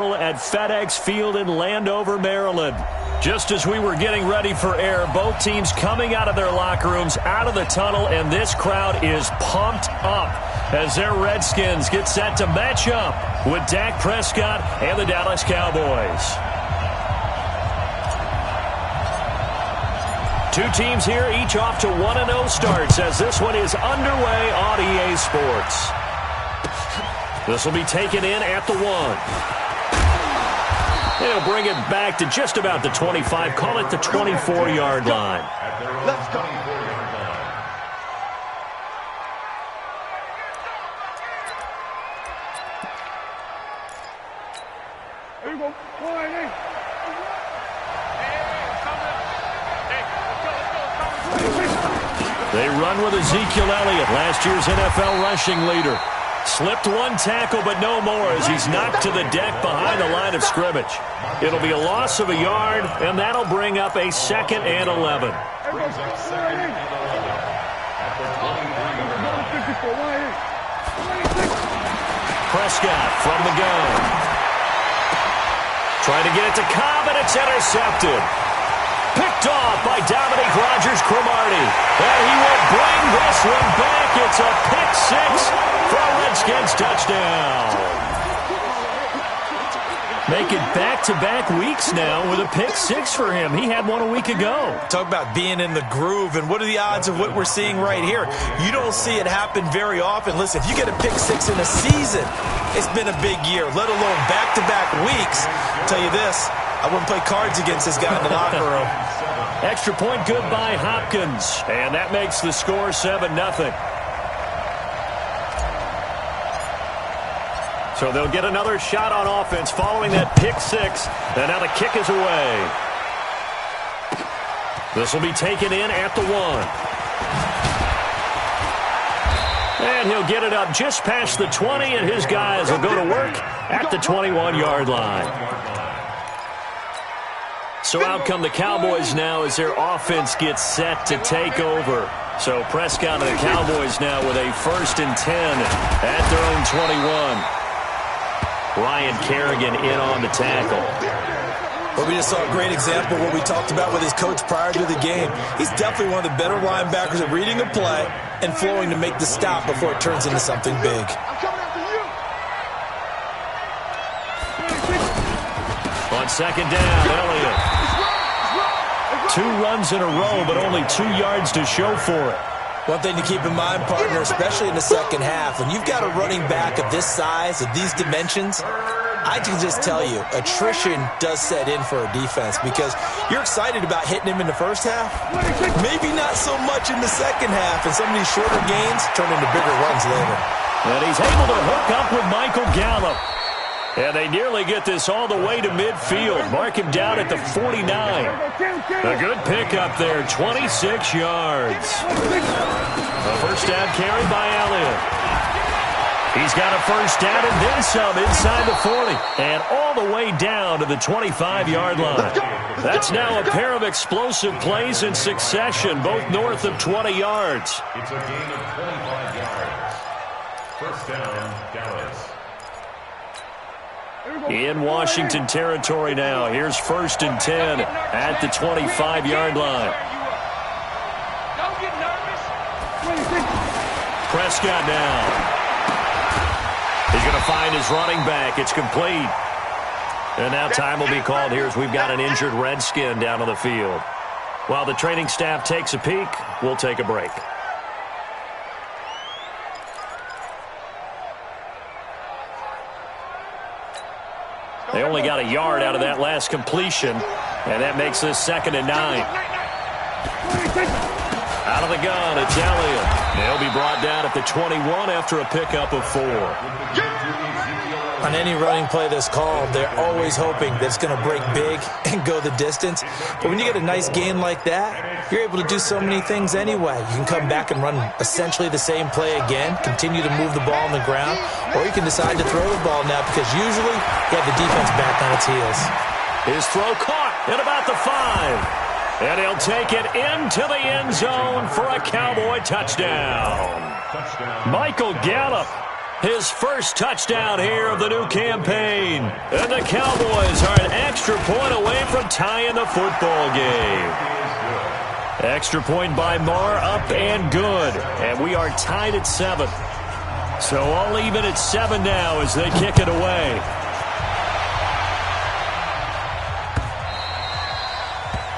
At FedEx Field in Landover, Maryland. Just as we were getting ready for air, both teams coming out of their locker rooms, out of the tunnel, and this crowd is pumped up as their Redskins get set to match up with Dak Prescott and the Dallas Cowboys. Two teams here, each off to 1-0 starts as this one is underway on EA Sports. This will be taken in at the 1. They'll bring it back to just about the 25. Call it the 24-yard line. Let's go. Here we go. They run with Ezekiel Elliott, last year's NFL rushing leader. Slipped one tackle, but no more as he's knocked to the deck behind the line of scrimmage. It'll be a loss of a yard, and that'll bring up a 2nd and 11. Prescott from the gun. Trying to get it to Cobb, and it's intercepted. Picked off by Dominique Rodgers-Cromartie. And he will bring this one back. It's a pick 6 for a Redskins touchdown. Make it back-to-back weeks now with a pick 6 for him. He had one a week ago. Talk about being in the groove, and what are the odds of what we're seeing right here? You don't see it happen very often. Listen, if you get a pick 6 in a season, it's been a big year, let alone back-to-back weeks. I'll tell you this, I wouldn't play cards against this guy in the locker room. Extra point good by Hopkins, and that makes the score 7-0. So they'll get another shot on offense following that pick 6, and now the kick is away. This will be taken in at the 1. And he'll get it up just past the 20, and his guys will go to work at the 21-yard line. So out come the Cowboys now as their offense gets set to take over. So Prescott and the Cowboys now with a 1st and 10 at their own 21. Ryan Kerrigan in on the tackle. But we just saw a great example of what we talked about with his coach prior to the game. He's definitely one of the better linebackers at reading a play and flowing to make the stop before it turns into something big. On 2nd down, Elliott. 2 runs in a row, but only 2 yards to show for it. One thing to keep in mind, partner, especially in the second half, when you've got a running back of this size, of these dimensions, I can just tell you, attrition does set in for a defense because you're excited about hitting him in the first half. Maybe not so much in the second half, and some of these shorter gains turn into bigger runs later. And he's able to hook up with Michael Gallup. And they nearly get this all the way to midfield. Mark him down at the 49. A good pickup there, 26 yards. A first down carry by Elliott. He's got a first down and then some inside the 40. And all the way down to the 25-yard line. That's now a pair of explosive plays in succession, both north of 20 yards. It's a gain of 25 yards. First down, Dallas. In Washington territory now. Here's 1st and 10 at the 25-yard line. Don't get nervous. Prescott now. He's going to find his running back. It's complete. And now time will be called here as we've got an injured Redskin down on the field. While the training staff takes a peek, we'll take a break. They only got a yard out of that last completion, and that makes this 2nd and 9. Out of the gun, it's Elliott. They'll be brought down at the 21 after a pickup of 4. On any running play that's called, they're always hoping that it's going to break big and go the distance. But when you get a nice gain like that, you're able to do so many things anyway. You can come back and run essentially the same play again, continue to move the ball on the ground, or you can decide to throw the ball now because usually you have the defense back on its heels. His throw caught at about the 5. And he'll take it into the end zone for a Cowboy touchdown. Michael Gallup His first touchdown here of the new campaign. And the Cowboys are an extra point away from tying the football game. Extra point by Marr, up and good. And we are tied at 7. So all even at 7 now as they kick it away.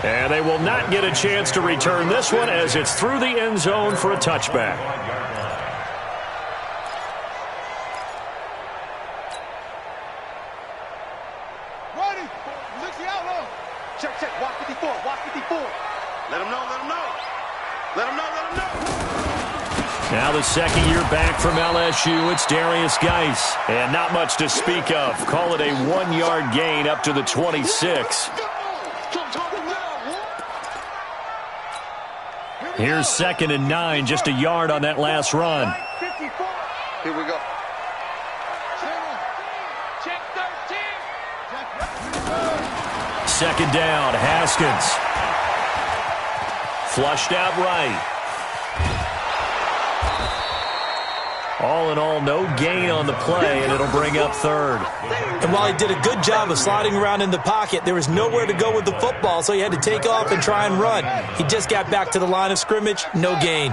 And they will not get a chance to return this one as it's through the end zone for a touchback. Ready? Look out, low. Check, check. Walk 54. Walk 54. Let him know. Let him know. Let him know. Let him know. Now the second year back from LSU, it's Darius Geis. And not much to speak of. Call it a 1-yard gain up to the 26. Here's 2nd and 9, just a yard on that last run. Here we go. Check 13. Second down, Haskins. Flushed out right. All in all, no gain on the play, and it'll bring up 3rd. And while he did a good job of sliding around in the pocket, there was nowhere to go with the football, so he had to take off and try and run. He just got back to the line of scrimmage, no gain.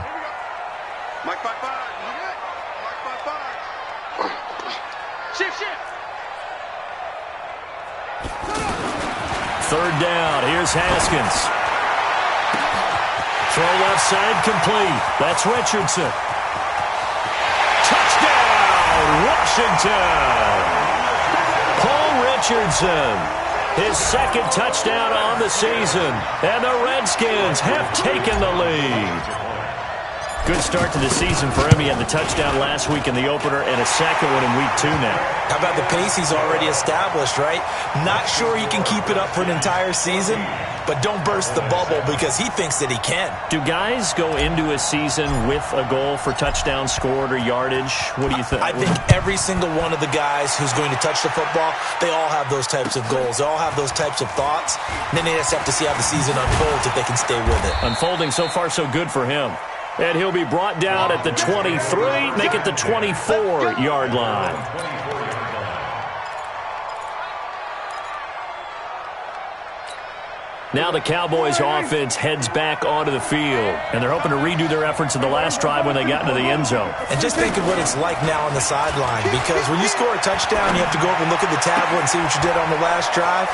Mike 5-5. Mike 5-5. Shift. 3rd down, here's Haskins. Throw left side complete. That's Richardson. Washington. Paul Richardson, his 2nd touchdown on the season, and the Redskins have taken the lead. Good start to the season for him. He had the touchdown last week in the opener and a second one in week 2 now. How about the pace he's already established, right? Not sure he can keep it up for an entire season, but don't burst the bubble because he thinks that he can. Do guys go into a season with a goal for touchdowns scored or yardage? What do you think? I think every single one of the guys who's going to touch the football, they all have those types of goals. They all have those types of thoughts. And then they just have to see how the season unfolds if they can stay with it. Unfolding so far so good for him. And he'll be brought down at the 23, make it the 24-yard line. Now the Cowboys offense heads back onto the field, and they're hoping to redo their efforts in the last drive when they got into the end zone. And just think of what it's like now on the sideline, because when you score a touchdown, you have to go over and look at the tablet and see what you did on the last drive.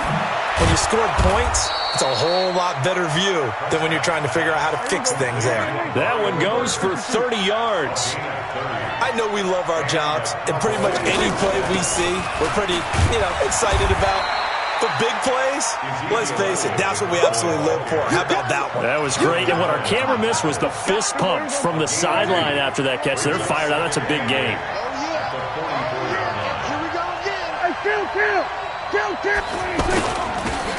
When you scored points, it's a whole lot better view than when you're trying to figure out how to fix things there. That one goes for 30 yards. I know we love our jobs, and pretty much any play we see, we're pretty, excited about. But big plays, let's face it, that's what we absolutely live for. How about that one? That was great. And what our camera missed was the fist pump from the sideline after that catch. They're fired out. That's a big game. Here we go again. Hey, kill.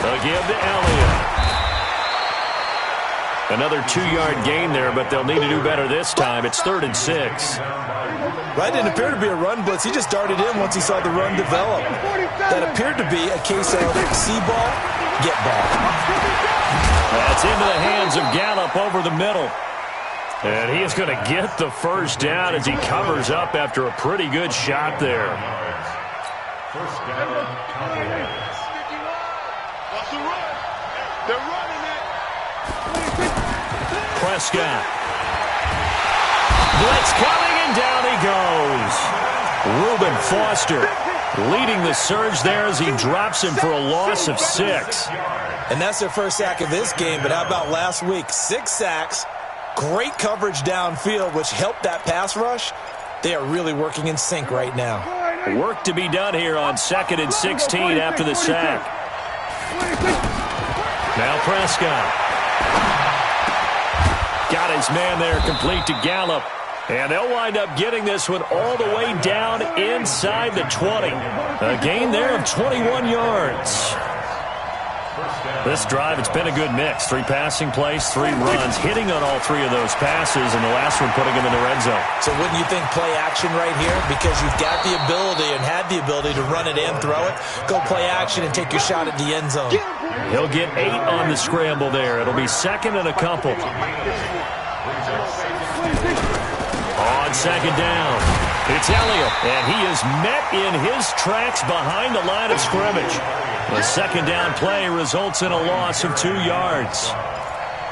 Again to Elliott. Another 2-yard gain there, but they'll need to do better this time. It's 3rd and 6. Right, didn't appear to be a run blitz. He just darted in once he saw the run develop. That appeared to be a case of see ball, get ball. That's into the hands of Gallup over the middle. And he is going to get the first down as he covers up after a pretty good shot there. First down, Cowboys. What's the run? They're running it. Prescott. Blitz coming, and down he goes. Reuben Foster leading the surge there as he drops him for a loss of 6. And that's their first sack of this game, but how about last week? 6 sacks, great coverage downfield, which helped that pass rush. They are really working in sync right now. Work to be done here on 2nd and 16 after the sack. Now Prescott. Got his man there complete to Gallup. And they'll wind up getting this one all the way down inside the 20. A gain there of 21 yards. This drive, it's been a good mix. 3 passing plays, 3 runs, hitting on all 3 of those passes, and the last one putting him in the red zone. So wouldn't you think play action right here? Because you've got the ability and had the ability to run it and throw it. Go play action and take your shot at the end zone. He'll get 8 on the scramble there. It'll be 2nd and a couple. On 2nd down. It's Elliott, and he is met in his tracks behind the line of scrimmage. The second down play results in a loss of 2 yards.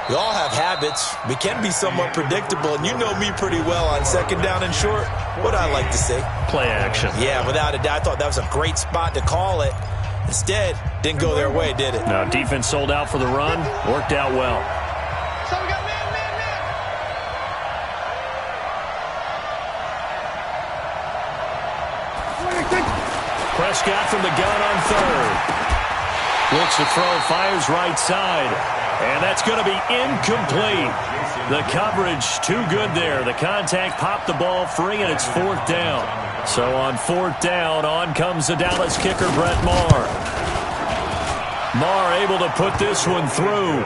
We all have habits. We can be somewhat predictable, and you know me pretty well on second down and short. What I like to say? Play action. Yeah, without a doubt. I thought that was a great spot to call it. Instead, didn't go their way, did it? No, defense sold out for the run. Worked out well. So we got man. Prescott from the gun on third. Looks to throw, fires right side. And that's going to be incomplete. The coverage too good there. The contact popped the ball free, and it's 4th down. So on 4th down, on comes the Dallas kicker, Brett Maher. Maher able to put this one through.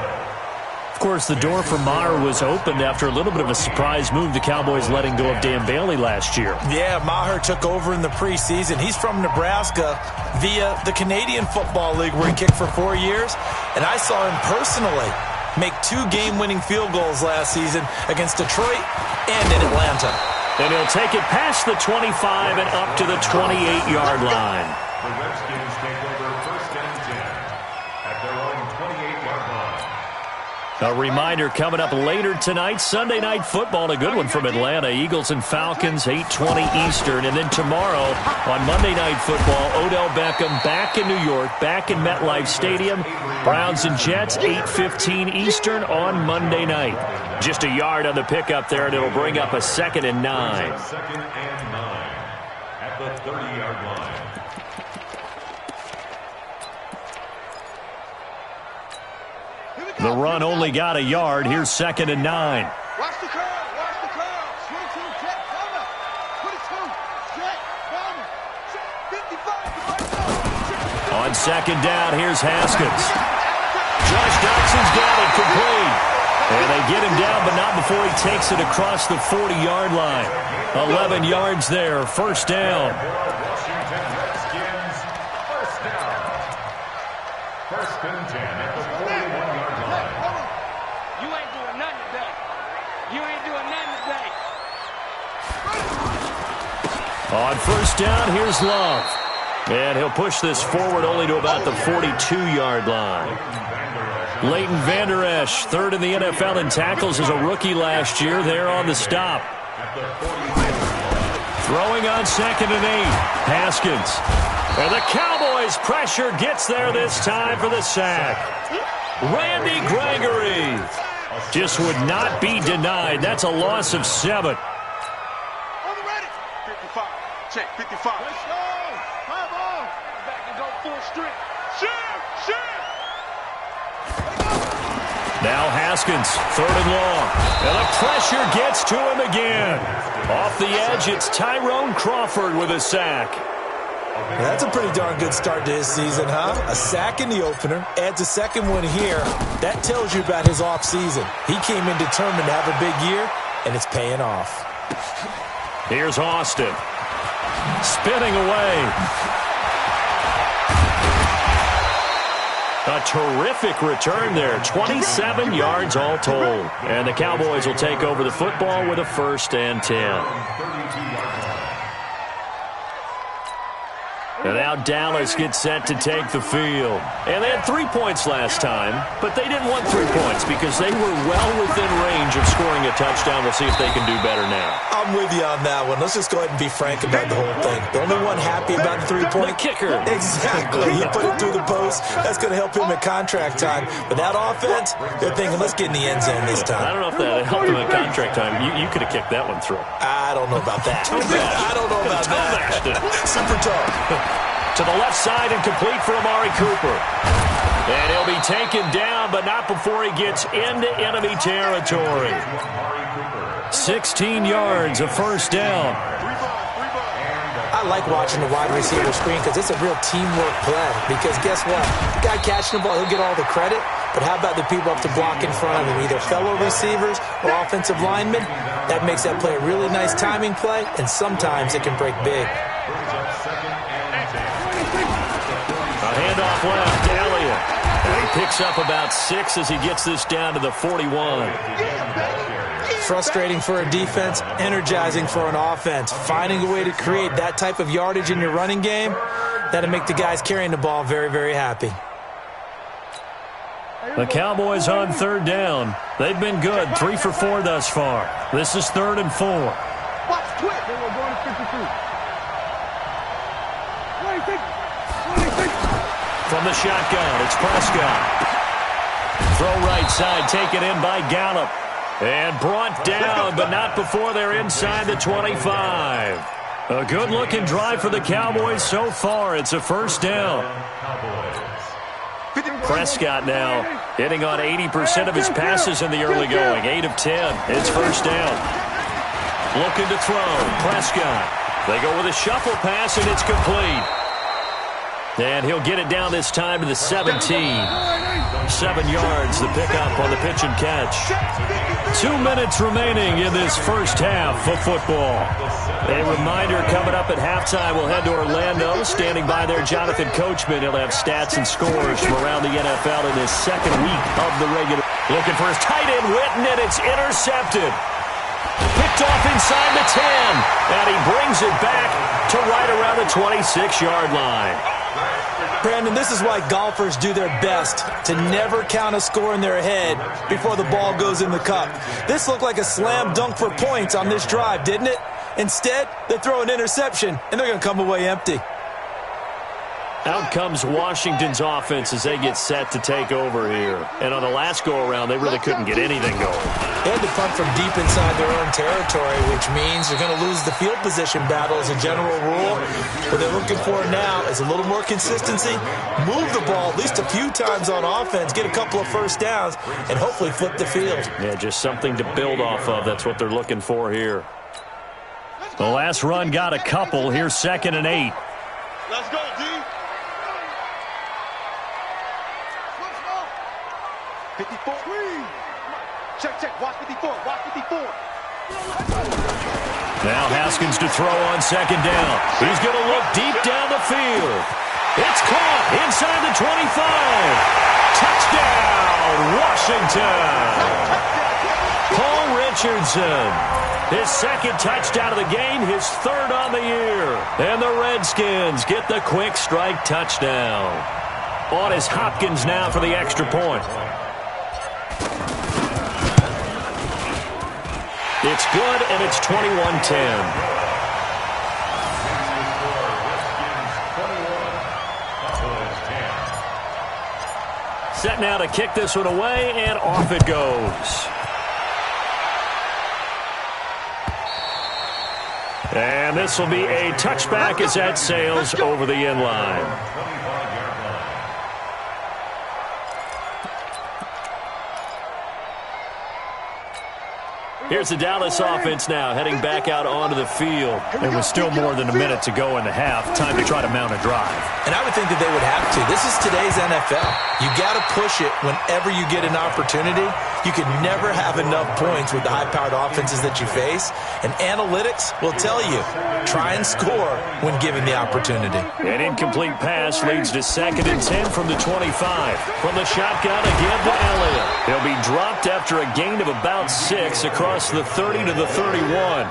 Of course, the door for Maher was opened after a little bit of a surprise move. The Cowboys letting go of Dan Bailey last year. Yeah, Maher took over in the preseason. He's from Nebraska via the Canadian Football League, where he kicked for 4 years. And I saw him personally make 2 game-winning field goals last season against Detroit and in Atlanta. And he'll take it past the 25 and up to the 28-yard line. The Redskins take over 1st and 10 at their own 28-yard line. A reminder coming up later tonight, Sunday Night Football, a good one from Atlanta. Eagles and Falcons, 8:20 Eastern. And then tomorrow on Monday Night Football, Odell Beckham back in New York, back in MetLife Stadium. Browns and Jets, 8:15 Eastern on Monday night. Just a yard on the pickup there, and it'll bring up a 2nd and 9. 2nd and 9 at the 30-yard line. The run only got a yard. Here's 2nd and 9. Watch the curl. 22, jet, cover. 22, jet, cover. 55. On 2nd down, here's Haskins. Josh Doxson's got it complete. And they get him down, but not before he takes it across the 40-yard line. 11 yards there, 1st down. Washington Redskins, 1st down. 1st and 10 at the 41-yard line. You ain't doing nothing today. On 1st down, here's Love. And he'll push this forward only to about the 42-yard line. Leighton Vander Esch, 3rd in the NFL in tackles as a rookie last year. There on the stop. Throwing on 2nd and 8. Haskins. And the Cowboys' pressure gets there this time for the sack. Randy Gregory just would not be denied. That's a loss of 7. On the ready. 55. Check, 55. Let's go. Come on. Back and go full strength. Shoot. Now Haskins, 3rd and long. And the pressure gets to him again. Off the edge, it's Tyrone Crawford with a sack. That's a pretty darn good start to his season, huh? A sack in the opener, adds a 2nd one here. That tells you about his offseason. He came in determined to have a big year, and it's paying off. Here's Austin. Spinning away. A terrific return there. 27 yards all told. And the Cowboys will take over the football with a 1st and 10. And now Dallas gets set to take the field. And they had 3 points last time, but they didn't want 3 points because they were well within range of scoring a touchdown. We'll see if they can do better now. I'm with you on that one. Let's just go ahead and be frank about the whole thing. The only one happy about the 3-point? The kicker. Exactly. He put it through the post. That's going to help him at contract time. But that offense, they're thinking, let's get in the end zone this time. I don't know if that helped him at contract time. You could have kicked that one through. I don't know about that. I don't know about that. Super tough. To the left side and complete for Amari Cooper. And he'll be taken down, but not before he gets into enemy territory. 16 yards, a 1st down. I like watching the wide receiver screen because it's a real teamwork play. Because guess what? The guy catching the ball, he'll get all the credit. But how about the people up to block in front of him, either fellow receivers or offensive linemen? That makes that play a really nice timing play, and sometimes it can break big. A handoff left, Elliott. And he picks up about 6 as he gets this down to the 41. Frustrating for a defense, energizing for an offense. Finding a way to create that type of yardage in your running game, that'll make the guys carrying the ball very, very happy. The Cowboys on third down. They've been good, 3 for 4 thus far. This is 3rd and 4. Watch quick. We're going to 52. From the shotgun, it's Prescott. Throw right side, taken in by Gallup. And brought down, but not before they're inside the 25. A good-looking drive for the Cowboys so far. It's a first down. Prescott now hitting on 80% of his passes in the early going. 8 of 10. It's first down. Looking to throw. Prescott. They go with a shuffle pass, and it's complete. And he'll get it down this time to the 17. 7 yards, the pickup on the pitch and catch. 2 minutes remaining in this first half of football. A reminder, coming up at halftime, we'll head to Orlando. Standing by there, Jonathan Coachman. He'll have stats and scores from around the NFL in this second week of the regular. Looking for his tight end, Witten, and it's intercepted. Picked off inside the 10, and he brings it back to right around the 26-yard line. Brandon, this is why golfers do their best to never count a score in their head before the ball goes in the cup. This looked like a slam dunk for points on this drive, didn't it? Instead, they throw an interception, and they're going to come away empty. Out comes Washington's offense as they get set to take over here. And on the last go-around, they really couldn't get anything going. They had to punt from deep inside their own territory, which means they're going to lose the field position battle as a general rule. What they're looking for now is a little more consistency, move the ball at least a few times on offense, get a couple of first downs, and hopefully flip the field. Yeah, just something to build off of. That's what they're looking for here. The last run got a couple. Here's 2nd and 8. Let's go, D. 54. Check. Watch 54. Watch 54. Now Haskins to throw on 2nd down. He's going to look deep down the field. It's caught inside the 25. Touchdown, Washington. Paul Richardson. His 2nd touchdown of the game, his 3rd on the year. And the Redskins get the quick strike touchdown. On is Hopkins now for the extra point. It's good, and it's 21-10. Set now to kick this one away, and off it goes. And this will be a touchback as that sails over the end line. Here's the Dallas offense now, heading back out onto the field. And with still more than a minute to go in the half, time to try to mount a drive. And I would think that they would have to. This is today's NFL. You got to push it whenever you get an opportunity. You can never have enough points with the high-powered offenses that you face. And analytics will tell you, try and score when given the opportunity. An incomplete pass leads to 2nd and 10 from the 25. From the shotgun again to Elliott. He'll be dropped after a gain of about 6 across the 30 to the 31.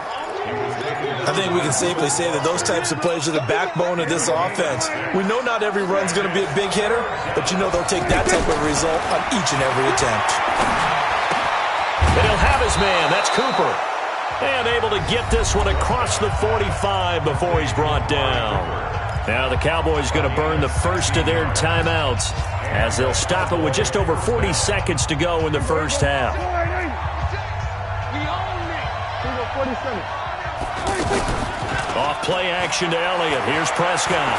I think we can safely say that those types of plays are the backbone of this offense. We know not every run's going to be a big hitter, but you know they'll take that type of result on each and every attempt. And he'll have his man. That's Cooper. And able to get this one across the 45 before he's brought down. Now the Cowboys going to burn the first of their timeouts as they'll stop it with just over 40 seconds to go in the first half. Off play action to Elliott. Here's Prescott.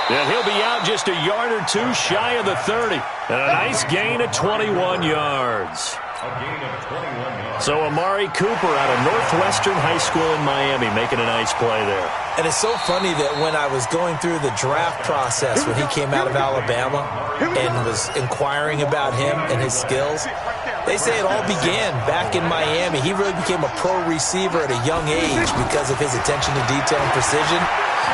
And he'll be out just a yard or two shy of the 30. And a nice gain of 21 yards. So Amari Cooper out of Northwestern High School in Miami making a nice play there. And it's so funny that when I was going through the draft process when he came out of Alabama and was inquiring about him and his skills, They say it all began back in Miami. He really became a pro receiver at a young age because of his attention to detail and precision.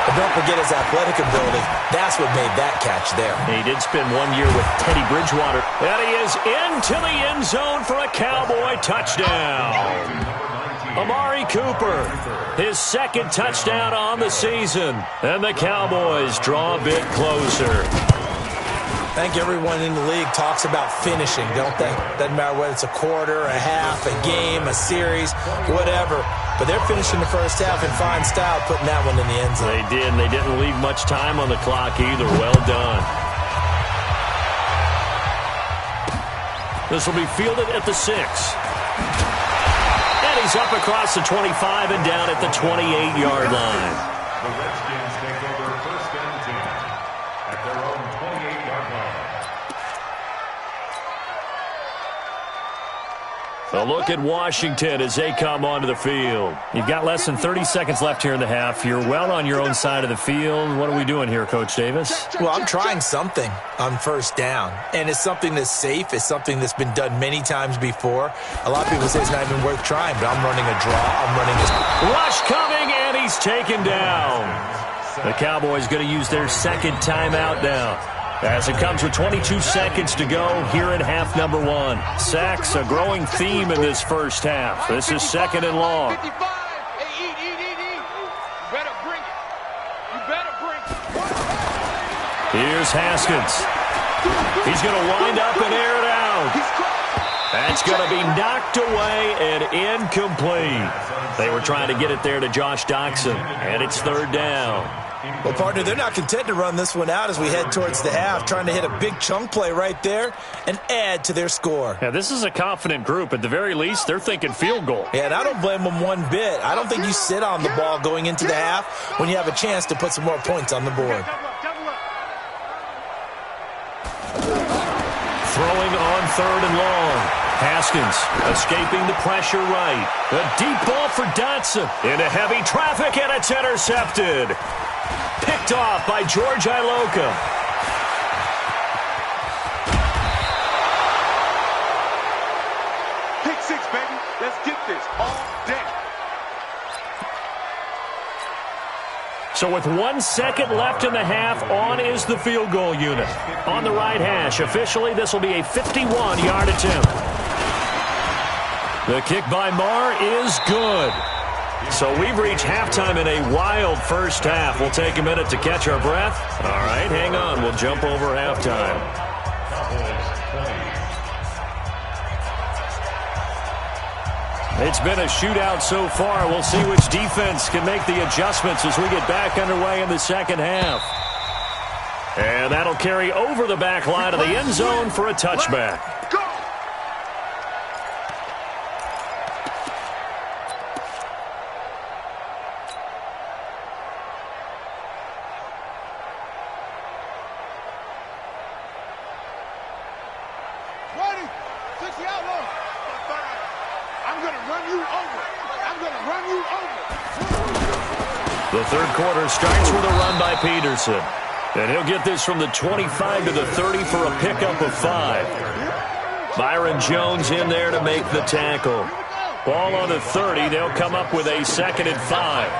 But don't forget his athletic ability. That's what made that catch there. He did spend 1 year with Teddy Bridgewater. And he is into the end zone for a Cowboy touchdown. Amari Cooper, his second touchdown on the season. And the Cowboys draw a bit closer. I think everyone in the league talks about finishing, don't they? Doesn't matter whether it's a quarter, a half, a game, a series, whatever. But they're finishing the first half in fine style, putting that one in the end zone. They did, and they didn't leave much time on the clock either. Well done. This will be fielded at the 6. And he's up across the 25 and down at the 28-yard line. The Redskins take over first and 10 at their own 28-yard line. A look at Washington as they come onto the field. You've got less than 30 seconds left here in the half. You're well on your own side of the field. What are we doing here, Coach Davis? Well, I'm trying something on first down, and it's something that's safe. It's something that's been done many times before. A lot of people say it's not even worth trying, but I'm running a draw. I'm running a... Rush coming, and he's taken down. The Cowboys going to use their second timeout now, as it comes with 22 seconds to go here in half number 1. Sacks, a growing theme in this first half. This is second and long. 55. Hey, eat. You better bring it. You better bring it. Here's Haskins. He's going to wind up and air it out. That's going to be knocked away and incomplete. They were trying to get it there to Josh Doxson, and it's third down. Well, partner, they're not content to run this one out as we head towards the half, trying to hit a big chunk play right there and add to their score. Yeah, this is a confident group. At the very least, they're thinking field goal. Yeah, and I don't blame them one bit. I don't think you sit on the ball going into the half when you have a chance to put some more points on the board. Throwing on third and long. Haskins escaping the pressure right. A deep ball for Dotson into heavy traffic, and it's intercepted. Picked off by George Iloka. Pick 6, baby. Let's get this all day. So with 1 second left in the half, on is the field goal unit. On the right hash, officially this will be a 51-yard attempt. The kick by Marr is good. So we've reached halftime in a wild first half. We'll take a minute to catch our breath. All right, hang on. We'll jump over halftime. It's been a shootout so far. We'll see which defense can make the adjustments as we get back underway in the second half. And that'll carry over the back line of the end zone for a touchback. Go! Ready? 60 out low. I'm going to run you over. I'm going to run you over. The third quarter starts with a run by Peterson. And he'll get this from the 25 to the 30 for a pickup of 5. Byron Jones in there to make the tackle. Ball on the 30. They'll come up with a second and 5.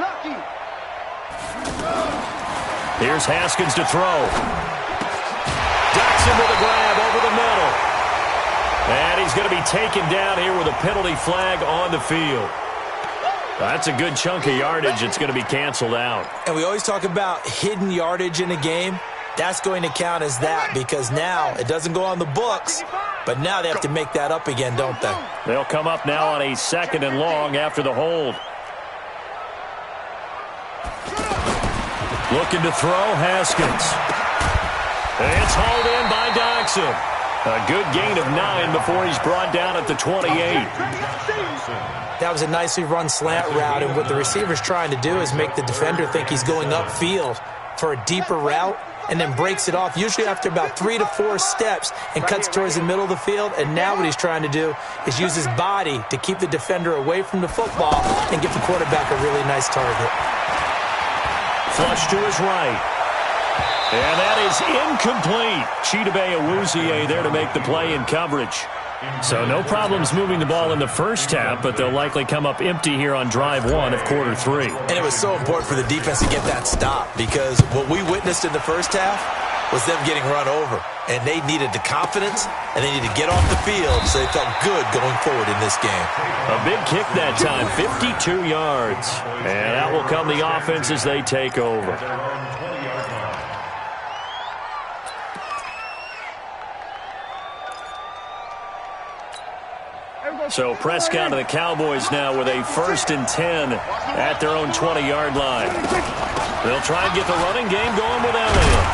Lucky. Here's Haskins to throw. Doxson with a grab over the middle. And he's going to be taken down here with a penalty flag on the field. That's a good chunk of yardage. It's going to be canceled out. And we always talk about hidden yardage in a game. That's going to count as that because now it doesn't go on the books, but now they have to make that up again, don't they? They'll come up now on a second and long after the hold. Looking to throw, Haskins. It's hauled in by Doxson. A good gain of 9 before he's brought down at the 28. That was a nicely run slant route, and what the receiver's trying to do is make the defender think he's going upfield for a deeper route and then breaks it off, usually after about 3 to 4 steps, and cuts towards the middle of the field. And now what he's trying to do is use his body to keep the defender away from the football and give the quarterback a really nice target. Flush to his right. And that is incomplete. Chidobe Awuzie there to make the play in coverage. So no problems moving the ball in the first half, but they'll likely come up empty here on drive one of quarter three. And it was so important for the defense to get that stop, because what we witnessed in the first half was them getting run over. And they needed the confidence, and they needed to get off the field so they felt good going forward in this game. A big kick that time, 52 yards. And out will come the offense as they take over. So Prescott and the Cowboys now with a 1st and 10 at their own 20-yard line. They'll try and get the running game going with Elliott.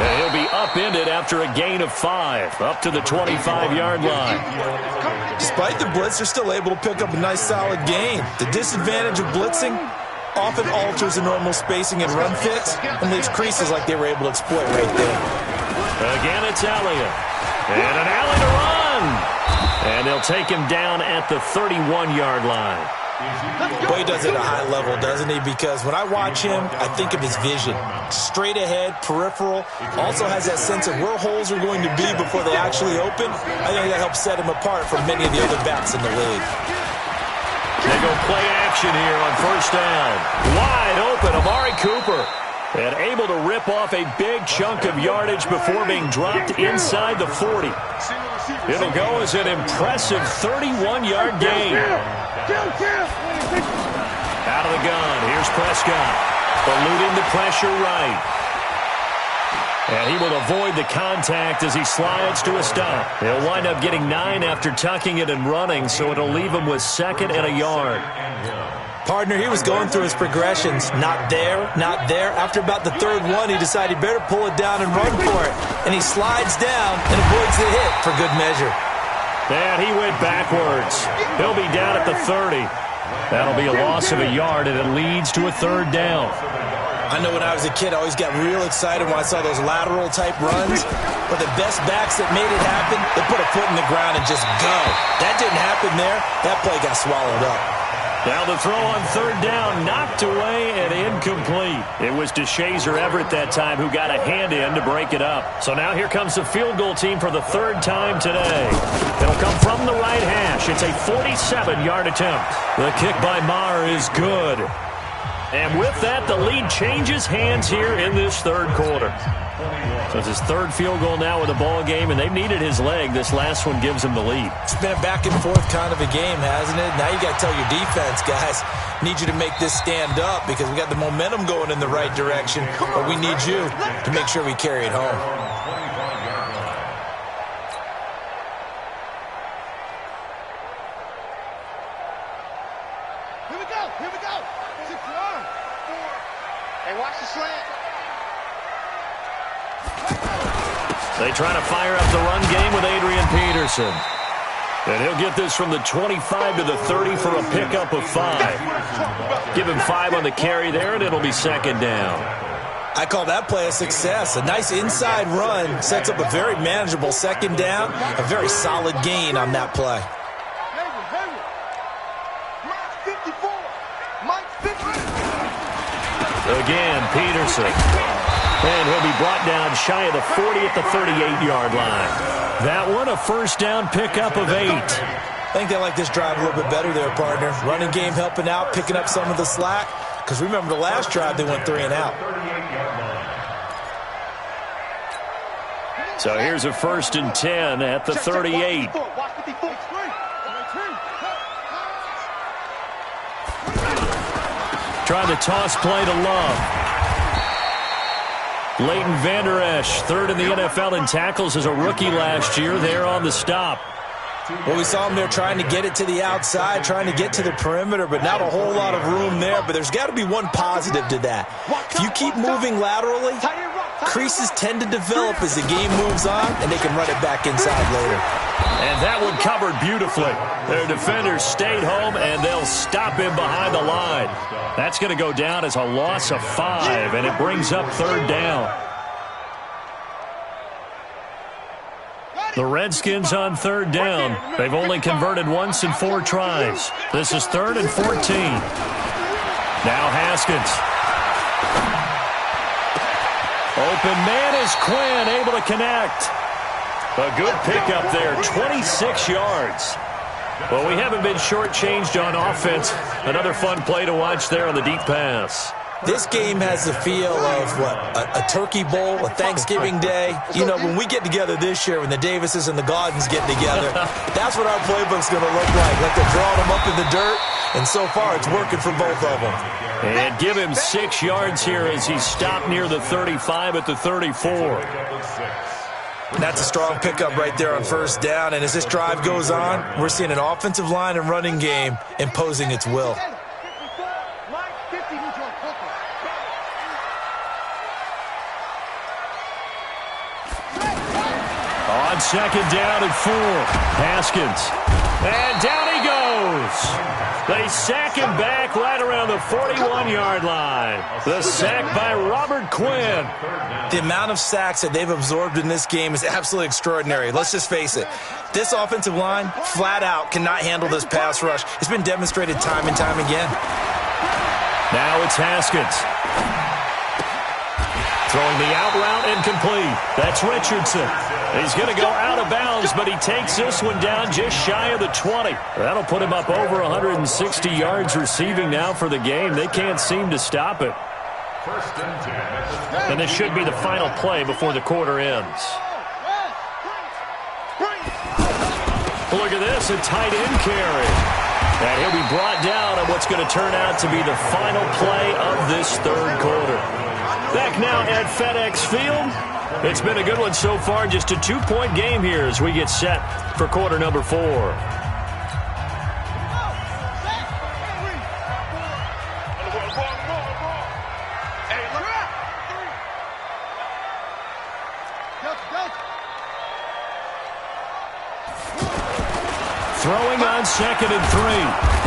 And he'll be upended after a gain of 5, up to the 25-yard line. Despite the blitz, they're still able to pick up a nice, solid gain. The disadvantage of blitzing often alters the normal spacing and run fits and leaves creases like they were able to exploit right there. Again, it's Elliott. And an alley to run. And they'll take him down at the 31-yard line. Boy, he does it at a high level, doesn't he? Because when I watch him, I think of his vision. Straight ahead, peripheral. Also has that sense of where holes are going to be before they actually open. I think that helps set him apart from many of the other backs in the league. They go play action here on 1st down. Wide open, Amari Cooper. And able to rip off a big chunk of yardage before being dropped inside the 40. It'll go as an impressive 31-yard gain. Out of the gun, here's Prescott. Eluding the pressure right. And he will avoid the contact as he slides to a stop. He'll wind up getting 9 after tucking it and running, so it'll leave him with 2nd and a yard. Partner, he was going through his progressions. Not there, not there. After about the 3rd one, he decided he better pull it down and run for it. And he slides down and avoids the hit for good measure. And he went backwards. He'll be down at the 30. That'll be a loss of a yard, and it leads to a 3rd down. I know when I was a kid, I always got real excited when I saw those lateral-type runs. But the best backs that made it happen, they put a foot in the ground and just go. That didn't happen there. That play got swallowed up. Now the throw on 3rd down, knocked away and incomplete. It was DeShazer Everett that time who got a hand in to break it up. So now here comes the field goal team for the 3rd time today. It'll come from the right hash. It's a 47-yard attempt. The kick by Maher is good. And with that, the lead changes hands here in this 3rd quarter. So it's his 3rd field goal now with the ball game, and they've needed his leg. This last one gives him the lead. It's been a back-and-forth kind of a game, hasn't it? Now you got to tell your defense, guys, need you to make this stand up because we got the momentum going in the right direction, but we need you to make sure we carry it home. Here we go. Here we go. 6 yards. 4. Hey, watch the slant. They try to fire up the run game with Adrian Peterson. And he'll get this from the 25 to the 30 for a pickup of 5. Give him 5 on the carry there, and it'll be 2nd down. I call that play a success. A nice inside run sets up a very manageable 2nd down. A very solid gain on that play. Again, Peterson. And he'll be brought down shy of the 40 at the 38-yard line. That one, a 1st down pickup of 8. I think they like this drive a little bit better there, partner. Running game helping out, picking up some of the slack. Because remember the last drive, they went 3 and out. So here's a 1st and 10 at the 38. Trying the toss play to Love. Leighton Vander Esch, 3rd in the NFL in tackles as a rookie last year, there on the stop. Well, we saw him there trying to get it to the outside, trying to get to the perimeter, but not a whole lot of room there. But there's got to be one positive to that. If you keep moving laterally, creases tend to develop as the game moves on, and they can run it back inside later. And that one covered beautifully. Their defenders stayed home, and they'll stop him behind the line. That's going to go down as a loss of 5, and it brings up 3rd down. The Redskins on 3rd down. They've only converted once in 4 tries. This is 3rd and 14. Now Haskins. Open man is Quinn, able to connect. A good pickup there, 26 yards. Well, we haven't been shortchanged on offense. Another fun play to watch there on the deep pass. This game has the feel of, a turkey bowl, a Thanksgiving day. You know, when we get together this year, when the Davises and the Gaudens get together, that's what our playbook's going to look like. Like they're drawing them up in the dirt, and so far it's working for both of them. And give him 6 yards here as he stopped near the 35 at the 34. And that's a strong pickup right there on first down. And as this drive goes on, we're seeing an offensive line and running game imposing its will. On second down and 4, Haskins. And down he goes. They sack him back right around the 41-yard line. The sack by Robert Quinn. The amount of sacks that they've absorbed in this game is absolutely extraordinary. Let's just face it. This offensive line, flat out, cannot handle this pass rush. It's been demonstrated time and time again. Now it's Haskins. Throwing the out route incomplete. That's Richardson. He's going to go out of bounds, but he takes this one down just shy of the 20. That'll put him up over 160 yards receiving now for the game. They can't seem to stop it. And this should be the final play before the quarter ends. Look at this, a tight end carry. And he'll be brought down on what's going to turn out to be the final play of this third quarter. Back now at FedEx Field. It's been a good one so far. Just a 2-point game here as we get set for quarter number 4. Throwing on second and 3.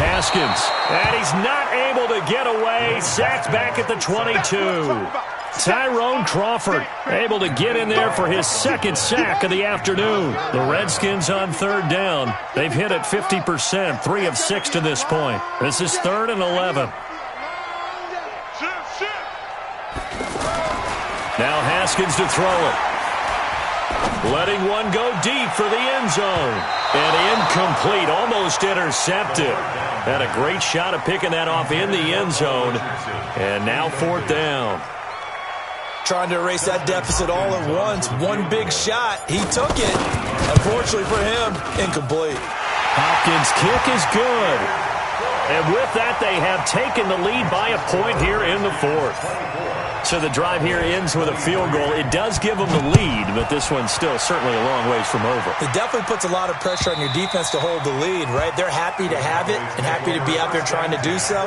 Haskins. And he's not able to get away. Sacked back at the 22. Tyrone Crawford able to get in there for his second sack of the afternoon. The Redskins on third down. They've hit it 50%, 3 of 6 to this point. This is 3rd and 11. Now Haskins to throw it. Letting one go deep for the end zone. And incomplete, almost intercepted. Had a great shot of picking that off in the end zone. And now 4th down. Trying to erase that deficit all at once. One big shot. He took it. Unfortunately for him, incomplete. Hopkins' kick is good. And with that, they have taken the lead by a point here in the 4th. So the drive here ends with a field goal. It does give them the lead, but this one's still certainly a long ways from over. It definitely puts a lot of pressure on your defense to hold the lead, right? They're happy to have it and happy to be out there trying to do so.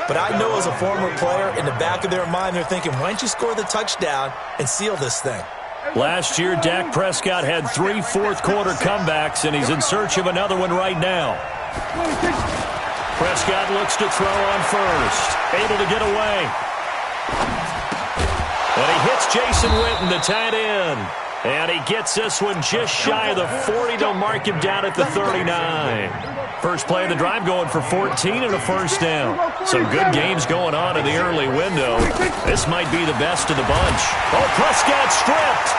But I know as a former player, in the back of their mind, they're thinking, why don't you score the touchdown and seal this thing? Last year, Dak Prescott had 3 fourth-quarter comebacks, and he's in search of another one right now. Prescott looks to throw on first. Able to get away. And he hits Jason Witten, the tight end. And he gets this one just shy of the 40. They'll mark him down at the 39. First play of the drive going for 14 and a first down. Some good games going on in the early window. This might be the best of the bunch. Oh, Prescott stripped.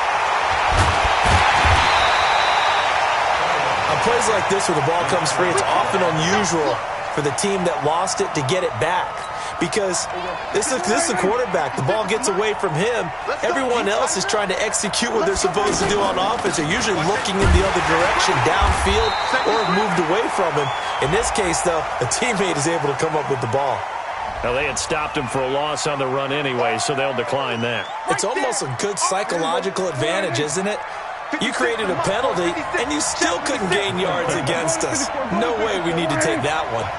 On plays like this where the ball comes free, it's often unusual for the team that lost it to get it back. Because this is a quarterback. The ball gets away from him. Everyone else is trying to execute what they're supposed to do on offense. They're usually looking in the other direction, downfield, or moved away from him. In this case, though, a teammate is able to come up with the ball. Now, they had stopped him for a loss on the run anyway, so they'll decline that. It's almost a good psychological advantage, isn't it? You created a penalty, and you still couldn't gain yards against us. No way we need to take that one.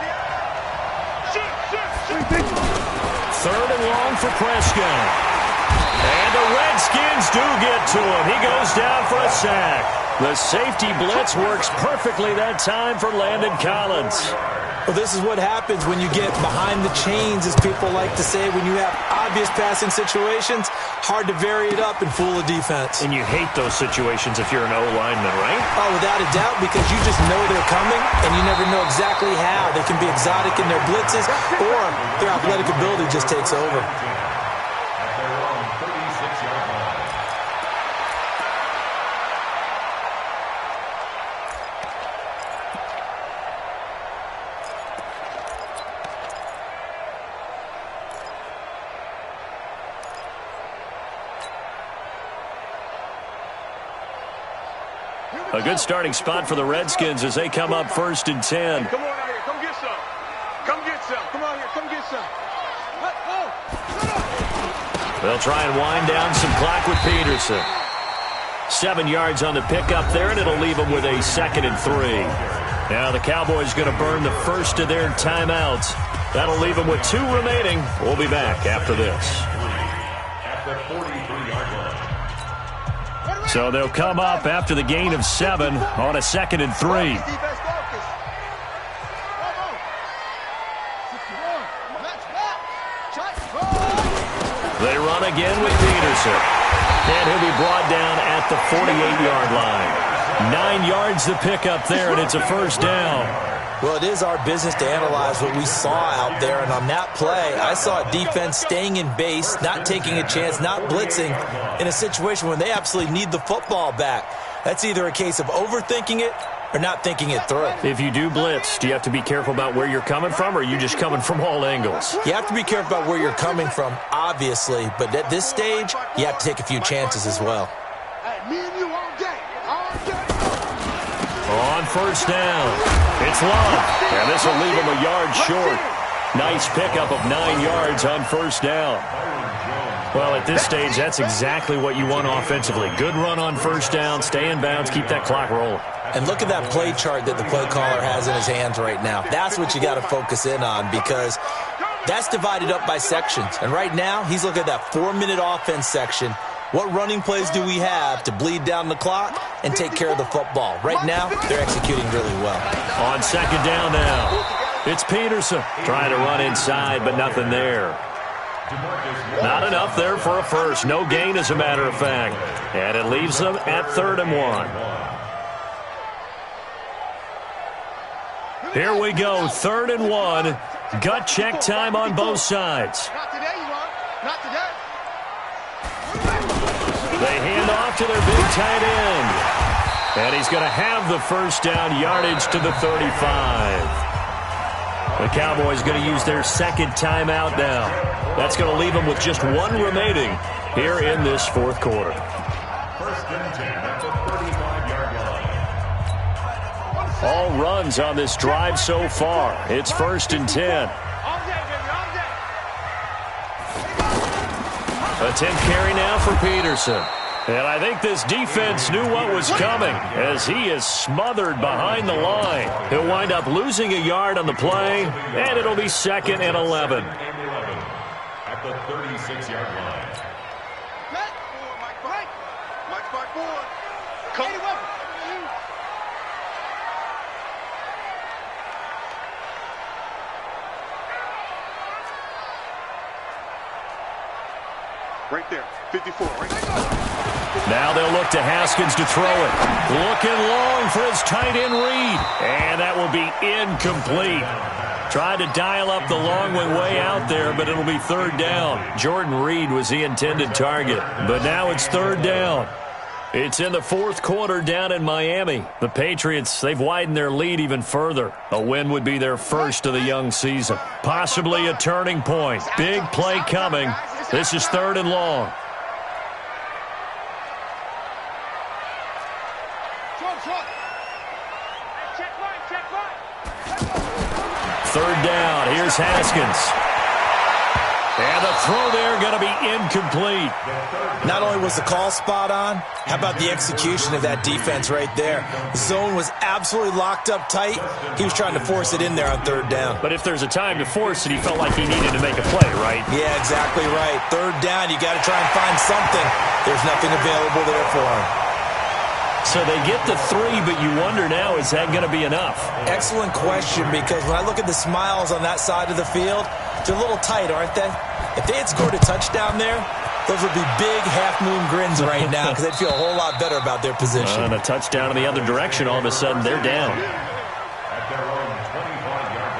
3rd and long for Prescott. And the Redskins do get to him. He goes down for a sack. The safety blitz works perfectly that time for Landon Collins. Well, this is what happens when you get behind the chains, as people like to say, when you have obvious passing situations. Hard to vary it up and fool a defense. And you hate those situations if you're an O-lineman, right? Oh, without a doubt, because you just know they're coming, and you never know exactly how. They can be exotic in their blitzes, or their athletic ability just takes over. A good starting spot for the Redskins as they come up 1st and 10. Come on out here. Come get some. Come get some. Come on here. Come get some. They'll try and wind down some clock with Peterson. 7 yards on the pickup there, and it'll leave them with a 2nd and 3. Now the Cowboys going to burn the first of their timeouts. That'll leave them with 2 remaining. We'll be back after this. At the 43-yard line. So they'll come up after the gain of 7 on a 2nd and 3. They run again with Peterson. And he'll be brought down at the 48-yard line. 9 yards to pick up there, and it's a first down. Well, it is our business to analyze what we saw out there, and on that play, I saw a defense staying in base, not taking a chance, not blitzing, in a situation when they absolutely need the football back. That's either a case of overthinking it or not thinking it through. If you do blitz, do you have to be careful about where you're coming from, or are you just coming from all angles? You have to be careful about where you're coming from, obviously, but at this stage, you have to take a few chances as well. Hey, me and you all day. All day. On first down, it's Love, and this will leave him a yard short. Nice pickup of 9 yards on first down. Well, at this stage, that's exactly what you want offensively. Good run on first down, stay in bounds, keep that clock rolling. And look at that play chart that the play caller has in his hands right now. That's what you got to focus in on, because that's divided up by sections. And right now, he's looking at that 4-minute offense section. What running plays do we have to bleed down the clock and take care of the football? Right now, they're executing really well. On second down now, it's Peterson trying to run inside, but nothing there. Not enough there for a first. No gain, as a matter of fact. And it leaves them at 3rd and 1. Here we go, 3rd and 1. Gut check time on both sides. Not today, you are. Not today. They hand off to their big tight end. And he's going to have the first down, yardage to the 35. The Cowboys going to use their 2nd timeout now. That's going to leave them with just 1 remaining here in this 4th quarter. 1st and 10 at the 35-yard line. All runs on this drive so far. It's 1st and 10. All day, baby, all day. A 10th carry now for Peterson. And I think this defense knew what was coming as he is smothered behind the line. He'll wind up losing a yard on the play, and it'll be 2nd and 11. At the 36-yard line. Mike forward. Come. Right there, 54, right there. Now they'll look to Haskins to throw it. Looking long for his tight end Reed. And that will be incomplete. Tried to dial up the long one way out there, but it'll be 3rd down. Jordan Reed was the intended target. But now it's 3rd down. It's in the 4th quarter down in Miami. The Patriots, they've widened their lead even further. A win would be their first of the young season. Possibly a turning point. Big play coming. This is 3rd and long. Third down. Here's Haskins. And the throw there going to be incomplete. Not only was the call spot on, how about the execution of that defense right there? The zone was absolutely locked up tight. He was trying to force it in there on 3rd down. But if there's a time to force it, he felt like he needed to make a play, right? Yeah, exactly right. 3rd down, you got to try and find something. There's nothing available there for him. So they get the 3, but you wonder now, is that going to be enough? Excellent question, because when I look at the smiles on that side of the field, they're a little tight, aren't they? If they had scored a touchdown there, those would be big half-moon grins right now, because they'd feel a whole lot better about their position. And a touchdown in the other direction, all of a sudden, they're down. At their own 25-yard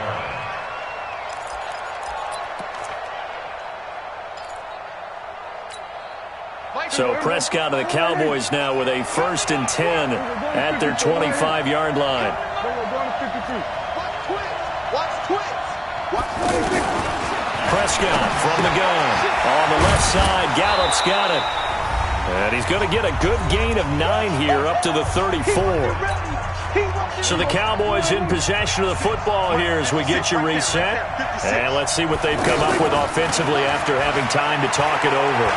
line. So Prescott and the Cowboys now with a 1st and 10 at their 25-yard line. Prescott from the gun. On the left side, Gallup's got it. And he's going to get a good gain of 9 here up to the 34. So the Cowboys in possession of the football here as we get you reset. And let's see what they've come up with offensively after having time to talk it over.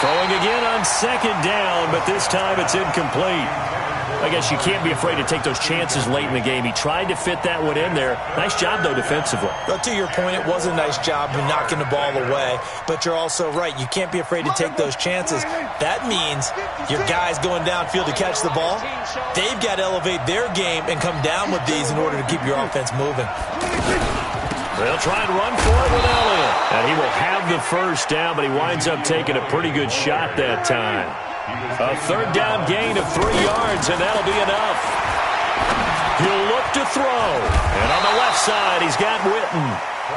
Throwing again on second down, but this time it's incomplete. I guess you can't be afraid to take those chances late in the game. He tried to fit that one in there. Nice job, though, defensively. But to your point, it was a nice job of knocking the ball away. But you're also right. You can't be afraid to take those chances. That means your guys going downfield to catch the ball, they've got to elevate their game and come down with these in order to keep your offense moving. They'll try and run for it with Elliott. And he will have the first down, but he winds up taking a pretty good shot that time. A third down gain of 3 yards, and that'll be enough. He'll look to throw. And on the left side, he's got Witten.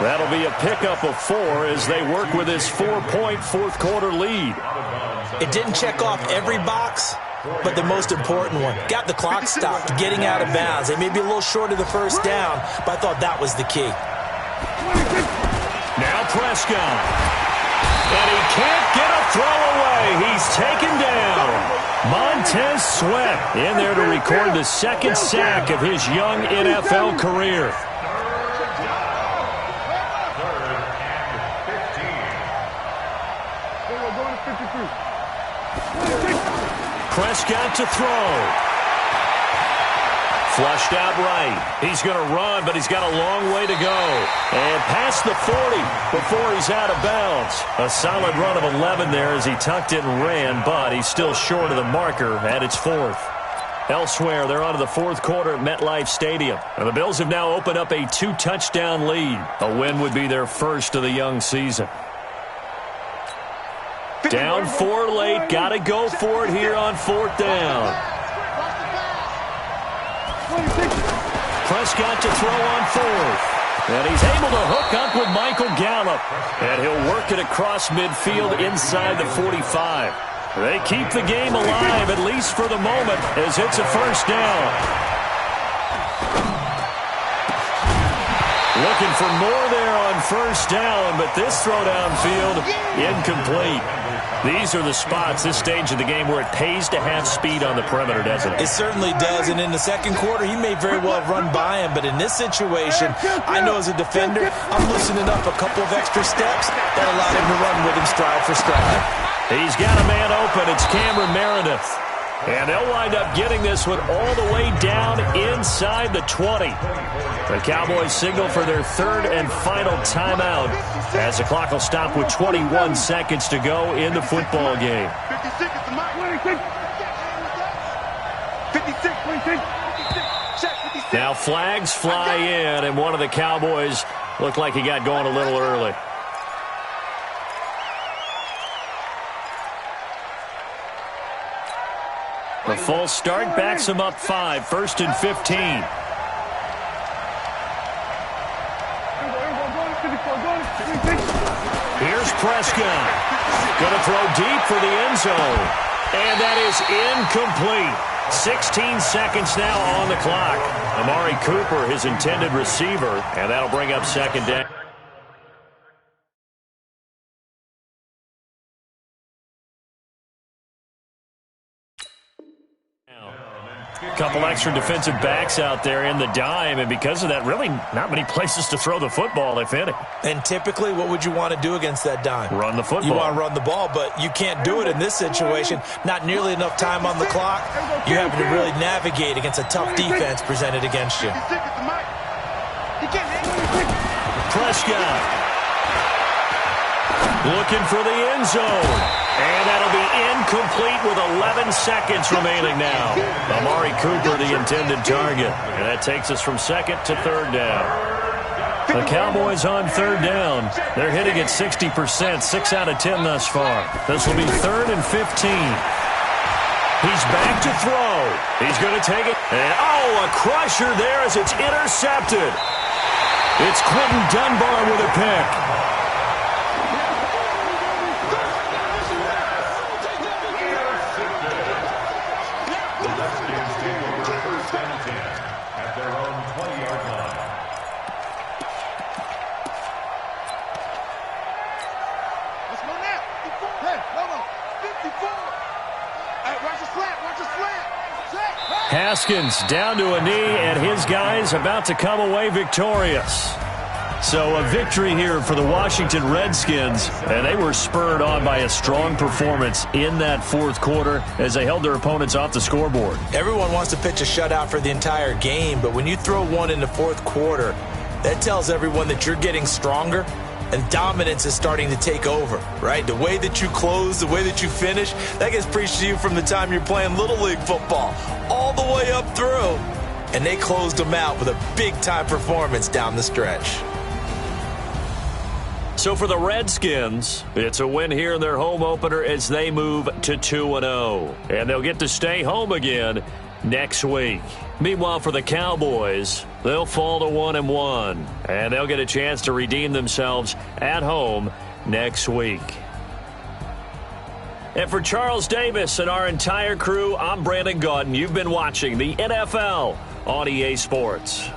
That'll be a pickup of 4 as they work with his 4-point fourth-quarter lead. It didn't check off every box, but the most important one. Got the clock stopped, getting out of bounds. They may be a little short of the first down, but I thought that was the key. Now Prescott. And he can't get a throw away. He's taken down. Montez Sweat in there to record the second sack of his young NFL career. Prescott to throw. Flushed out right. He's going to run, but he's got a long way to go. And past the 40 before he's out of bounds. A solid run of 11 there as he tucked it and ran, but he's still short of the marker at its 4th. Elsewhere, they're on to the 4th quarter at MetLife Stadium. And the Bills have now opened up a 2-touchdown lead. A win would be their first of the young season. Down 4 late. Got to go for it here on 4th down. Prescott to throw on 4th. And he's able to hook up with Michael Gallup. And he'll work it across midfield inside the 45. They keep the game alive, at least for the moment, as it's a first down. Looking for more there on first down, but this throw downfield, incomplete. These are the spots, this stage of the game, where it pays to have speed on the perimeter, doesn't it? It certainly does, and in the second quarter, he may very well have run by him, but in this situation, I know as a defender, I'm loosening up a couple of extra steps that allowed him to run with him stride for stride. He's got a man open. It's Cameron Meredith. And they'll wind up getting this one all the way down inside the 20. The Cowboys signal for their 3rd and final timeout as the clock will stop with 21 seconds to go in the football game. 56. Now flags fly in, and one of the Cowboys looked like he got going a little early. The full start backs him up 5, 1st and 15. Here's Prescott. Going to throw deep for the end zone. And that is incomplete. 16 seconds now on the clock. Amari Cooper, his intended receiver, and that'll bring up 2nd down. Couple extra defensive backs out there in the dime, and because of that, really not many places to throw the football, if any. And typically, what would you want to do against that dime? Run the football. You want to run the ball, but you can't do it in this situation. Not nearly enough time on the clock. You have to really navigate against a tough defense presented against you. Prescott looking for the end zone. And that'll be incomplete with 11 seconds remaining now. Amari Cooper, the intended target. And that takes us from 2nd to 3rd down. The Cowboys on 3rd down. They're hitting at 60%, 6 out of 10 thus far. This will be 3rd and 15. He's back to throw. He's going to take it. And, a crusher there as it's intercepted. It's Quentin Dunbar with a pick. Haskins down to a knee, and his guys about to come away victorious. So a victory here for the Washington Redskins, and they were spurred on by a strong performance in that fourth quarter as they held their opponents off the scoreboard. Everyone wants to pitch a shutout for the entire game, but when you throw one in the fourth quarter, that tells everyone that you're getting stronger and dominance is starting to take over, right? The way that you close, the way that you finish, that gets preached to you from the time you're playing Little League football all the way up through. And they closed them out with a big-time performance down the stretch. So for the Redskins, it's a win here in their home opener as they move to 2-0. And they'll get to stay home again next week. Meanwhile, for the Cowboys, they'll fall to 1-1. And they'll get a chance to redeem themselves at home next week. And for Charles Davis and our entire crew, I'm Brandon Gaudin. You've been watching the NFL on EA Sports.